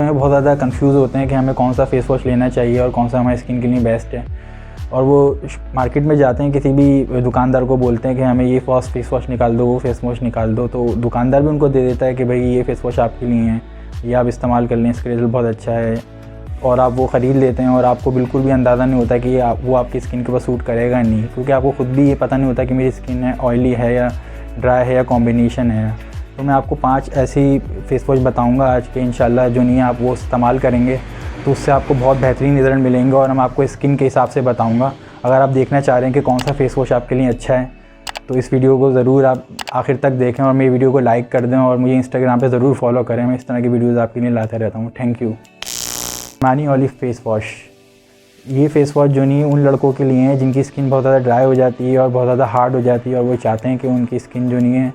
में बहुत ज़्यादा कंफ्यूज होते हैं कि हमें कौन सा फेस वॉश लेना चाहिए और कौन सा हमारी स्किन के लिए बेस्ट है। और वो मार्केट में जाते हैं, किसी भी दुकानदार को बोलते हैं कि हमें ये फेस वॉश निकाल दो, वो फेस वॉश निकाल दो, तो दुकानदार भी उनको दे देता है कि भाई ये फेस वॉश आपके लिए है, ये आप इस्तेमाल कर लें, इसका रिज़ल्ट बहुत अच्छा है। और आप वो ख़रीद लेते हैं और आपको बिल्कुल भी अंदाज़ा नहीं होता कि वो आपकी स्किन के ऊपर सूट करेगा नहीं, क्योंकि आपको ख़ुद भी ये पता नहीं होता कि मेरी स्किन है ऑयली है या ड्राई है या कॉम्बिनेशन है। तो मैं आपको 5 ऐसी फेस वॉश बताऊँगा आज के इंशाल्लाह, जो नहीं आप वो इस्तेमाल करेंगे तो उससे आपको बहुत बेहतरीन रिज़ल्ट मिलेंगे। और मैं आपको स्किन के हिसाब से बताऊँगा। अगर आप देखना चाह रहे हैं कि कौन सा फेस वॉश आपके लिए अच्छा है तो इस वीडियो को ज़रूर आप आखिर तक देखें और मेरी वीडियो को लाइक कर दें और मुझे इंस्टाग्राम पे ज़रूर फॉलो करें। मैं इस तरह की वीडियोज़ आपके लिए लाता रहता हूँ। Thank you. मानी ऑलिव फेस वॉश, ये फेस वॉश जो नहीं उन लड़कों के लिए है जिनकी स्किन बहुत ज़्यादा ड्राई हो जाती है और बहुत ज़्यादा हार्ड हो जाती है और वो चाहते हैं कि उनकी स्किन जो नहीं है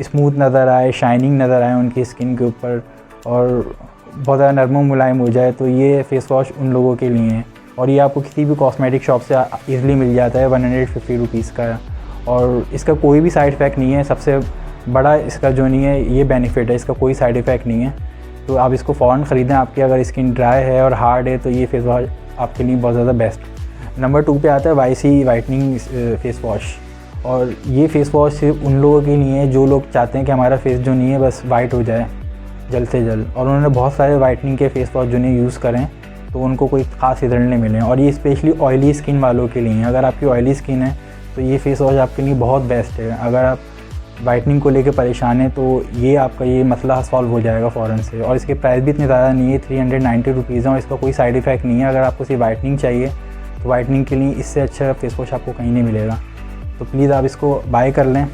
स्मूथ नज़र आए, शाइनिंग नज़र आए उनकी स्किन के ऊपर और बहुत ज़्यादा नरम मुलायम हो जाए। तो ये फेस वॉश उन लोगों के लिए है और ये आपको किसी भी कॉस्मेटिक शॉप से ईज़िली मिल जाता है 150 रुपीज़ का। और इसका कोई भी साइड इफ़ेक्ट नहीं है। सबसे बड़ा इसका जो नहीं है ये बेनिफिट है, इसका कोई साइड इफ़ेक्ट नहीं है। तो आप इसको फ़ौरन ख़रीदें। आपकी अगर स्किन ड्राई है और हार्ड है तो ये फेस वॉश आपके लिए बहुत ज़्यादा बेस्ट। नंबर 2 पे आता है YC वाइटनिंग फेस वॉश। और ये फेस वॉश सिर्फ उन लोगों के लिए है जो लोग चाहते हैं कि हमारा फेस जो नहीं है बस वाइट हो जाए जल्द से जल्द। और उन्होंने बहुत सारे वाइटनिंग के फेस वॉश जो नहीं यूज़ करें तो उनको कोई ख़ास रिजल्ट नहीं मिले। और ये स्पेशली ऑयली स्किन वालों के लिए है। अगर आपकी ऑयली स्किन है तो ये फेस वॉश आपके लिए बहुत बेस्ट है। अगर आप वाइटनिंग को लेकर परेशान है तो ये आपका ये मसला सॉल्व हो जाएगा फ़ौरन से। और इसके प्राइस भी इतने ज़्यादा नहीं है, 390 रुपीज़ है और इसका कोई साइड इफ़ेक्ट नहीं है। अगर आपको सिर्फ वाइटनिंग चाहिए तो वाइटनिंग के लिए इससे अच्छा फेस वॉश आपको कहीं नहीं मिलेगा। तो प्लीज़ आप इसको बाय कर लें।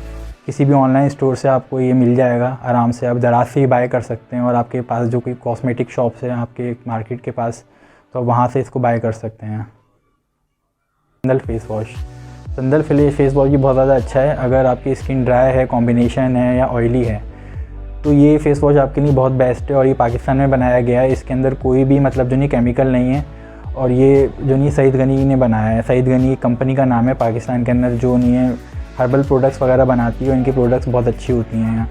किसी भी ऑनलाइन स्टोर से आपको ये मिल जाएगा आराम से। आप दराज से ही बाय कर सकते हैं और आपके पास जो कोई कॉस्मेटिक शॉप्स हैं आपके मार्केट के पास तो आप वहाँ से इसको बाय कर सकते हैं। संदल फेस वॉश, संदल फेस वॉश भी बहुत ज़्यादा अच्छा है। अगर आपकी स्किन ड्राई है, कॉम्बिनेशन है या ऑयली है तो ये फेस वॉश आपके लिए बहुत बेस्ट है। और ये पाकिस्तान में बनाया गया है। इसके अंदर कोई भी मतलब जो नहीं केमिकल नहीं है। और ये जो नहीं सईद गनी ने बनाया है। सईद गनी कंपनी का नाम है पाकिस्तान के अंदर, जो नहीं है हर्बल प्रोडक्ट्स वगैरह बनाती है और इनकी प्रोडक्ट्स बहुत अच्छी होती हैं।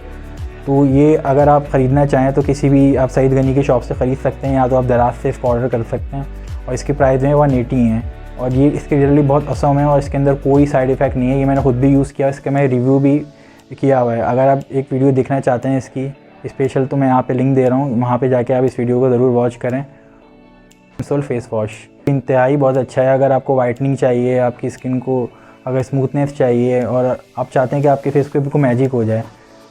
तो ये अगर आप ख़रीदना चाहें तो किसी भी आप सईद गनी की शॉप से ख़रीद सकते हैं या तो आप दराज से इसको ऑर्डर कर सकते हैं। और इसकी प्राइस में 180 हैं और ये इसके रिजल्ट बहुत असम है और इसके अंदर कोई साइड इफ़ेक्ट नहीं है। ये मैंने खुद भी यूज़ किया, इसका मैं रिव्यू भी किया हुआ है। अगर आप एक वीडियो देखना चाहते हैं इसकी स्पेशल तो मैं यहाँ पे लिंक दे रहा हूँ, वहाँ पे जाके आप इस वीडियो को ज़रूर वॉच करें। सोल फेस वॉश इंतहाई बहुत अच्छा है। अगर आपको वाइटनिंग चाहिए, आपकी स्किन को अगर स्मूथनेस चाहिए और आप चाहते हैं कि आपके फेस पे बिल्कुल मैजिक हो जाए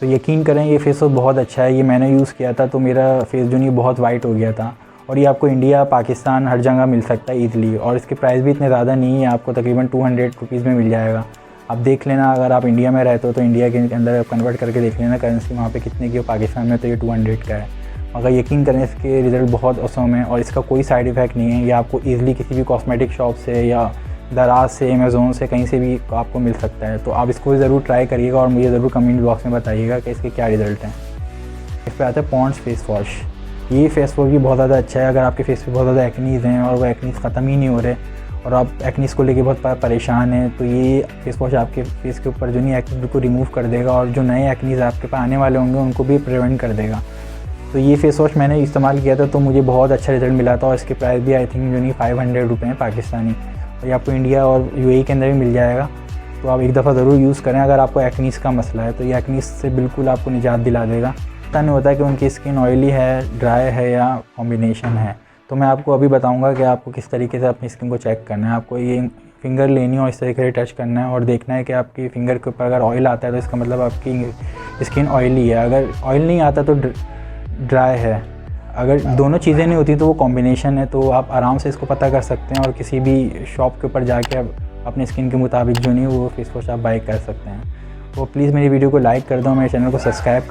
तो यकीन करें ये फेस वॉश बहुत अच्छा है। ये मैंने यूज़ किया था तो मेरा फेस जो नहीं बहुत वाइट हो गया था। और ये आपको इंडिया, पाकिस्तान हर जगह मिल सकता है ईज़िली। और इसके प्राइस भी इतने ज़्यादा नहीं है, आपको तकरीबन 200 रुपीज़ में मिल जाएगा। आप देख लेना, अगर आप इंडिया में रहते हो तो इंडिया के अंदर कन्वर्ट करके देख लेना करेंसी वहाँ पे कितने की हो। पाकिस्तान में तो ये 200 का है। मगर यकीन करें इसके रिज़ल्ट बहुत औसम है और इसका कोई साइड इफ़ेक्ट नहीं है। ये आपको ईज़िली किसी भी कॉस्मेटिक शॉप से या दराज से, अमेज़ोन से, कहीं से भी आपको मिल सकता है। तो आप इसको ज़रूर ट्राई करिएगा और मुझे ज़रूर कमेंट बॉक्स में बताइएगा कि इसके क्या रिज़ल्ट हैं। इस पर आता है पॉन्ड्स फेस वॉश। ये फेस वॉश भी बहुत ज़्यादा अच्छा है। अगर आपके फेस पे बहुत ज़्यादा एक्नीज़ हैं और वो एक्नीज़ ख़त्म ही नहीं हो रहे और आप एक्नीज़ को लेके बहुत परेशान हैं तो ये फेस वॉश आपके फेस के ऊपर जो नहीं एक्नीज़ को रिमूव कर देगा और जो नए एक्नीज़ आपके पास आने वाले होंगे उनको भी प्रिवेंट कर देगा। तो ये फेस वॉश मैंने इस्तेमाल किया था तो मुझे बहुत अच्छा रिज़ल्ट मिला था। और इसके प्राइस भी आई थिंक जो नहीं 500 रुपये हैं पाकिस्तानी। और ये आपको इंडिया और UAE के अंदर भी मिल जाएगा। तो आप एक दफ़ा ज़रूर यूज़ करें। अगर आपको एक्नीज़ का मसला है तो ये एक्नीज़ से बिल्कुल आपको निजात दिला देगा। पता नहीं होता कि उनकी स्किन ऑयली है, ड्राई है या कॉम्बिनेशन है। तो मैं आपको अभी बताऊंगा कि आपको किस तरीके से अपनी स्किन को चेक करना है। आपको ये फिंगर लेनी है और इस तरीके से टच करना है और देखना है कि आपकी फिंगर के ऊपर अगर ऑयल आता है तो इसका मतलब आपकी स्किन ऑयली है। अगर ऑयल नहीं आता तो ड्राई है। अगर दोनों चीज़ें नहीं होती तो वो कॉम्बिनेशन है। तो आप आराम से इसको पता कर सकते हैं और किसी भी शॉप के ऊपर जाके आप अपने स्किन के मुताबिक जो नहीं वो फेस वॉश आप बाय कर सकते हैं। तो प्लीज़ मेरी वीडियो को लाइक कर दो, मेरे चैनल को सब्सक्राइब